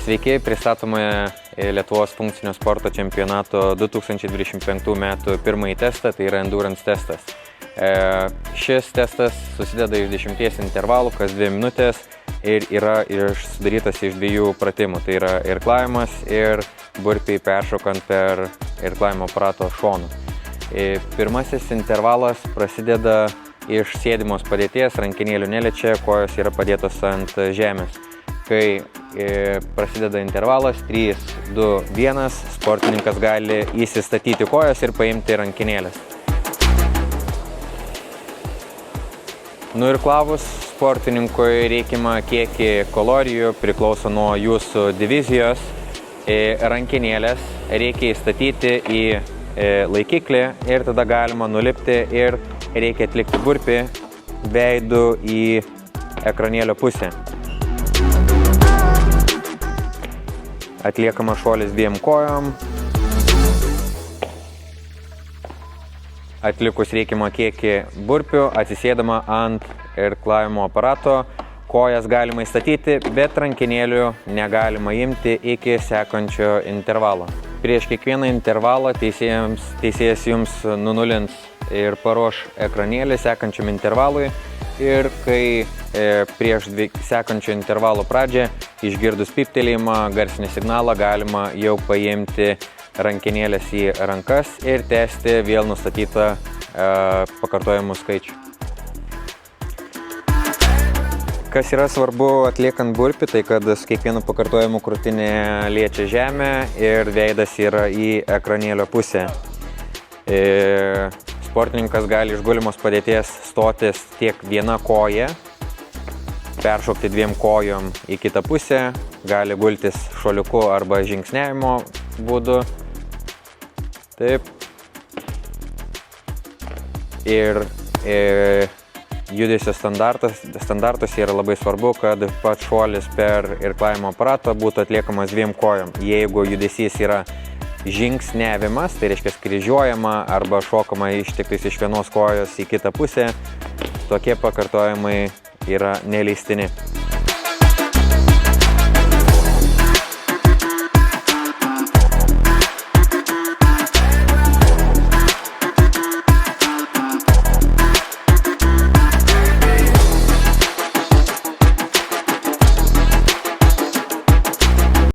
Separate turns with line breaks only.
Sveiki, pristatomoje Lietuvos funkcinio sporto čempionato 2025 metų pirmąjį testą, tai yra endurance testas. Šis testas susideda iš 10 intervalų kas 2 minutės ir yra sudarytas iš 2 pratimų. Tai yra irklavimas ir burpiai peršokant per irklavimo aparato šonų. Pirmasis intervalas prasideda iš sėdimos padėties, rankinėlių neliečia, kojos yra padėtos ant žemės. Kai prasideda intervalas 3, 2, 1, sportininkas gali įsistatyti kojas ir paimti rankinėlės. Nuirklavus sportininkui reikiamą kiekį kalorijų priklauso nuo jūsų divizijos. Rankinėlės reikia įstatyti į laikiklį ir tada galima nulipti ir reikia atlikti burpį veidu į ekranėlio pusę. Atliekama šuolis 2 kojom. Atlikus reikiamą kiekį burpių, atsisėdama ant irklavimo aparato, kojas galima įstatyti, bet rankinėlių negalima imti iki sekančio intervalo. Prieš kiekvieną intervalą teisėjas jums nunulins ir paruoš ekranėlį sekančiam intervalui ir kai prieš sekančio intervalo pradžią išgirdus pyptelėjimą, garsinį signalą galima jau paimti rankinėlės į rankas ir tęsti vėl nustatytą pakartojimų skaičių. Kas yra svarbu atliekant burpį, tai kad su kiekvienu pakartojimu krūtinė liečia žemę ir veidas yra į ekranėlio pusę. Sportininkas gali iš gulimos padėties stotis tiek viena koja, peršokti 2 kojom į kitą pusę, gali gultis šuoliuku arba žingsniavimo būdu. Taip. Ir judesio standartuose yra labai svarbu, kad pats šuolis per irklavimo aparatą būtų atliekamas 2 kojom. Jeigu judesys yra žingsniavimas, tai reiškia kryžiuojama arba šokama ištiktais iš vienos kojos į kitą pusę, tokie pakartojimai yra neleistini.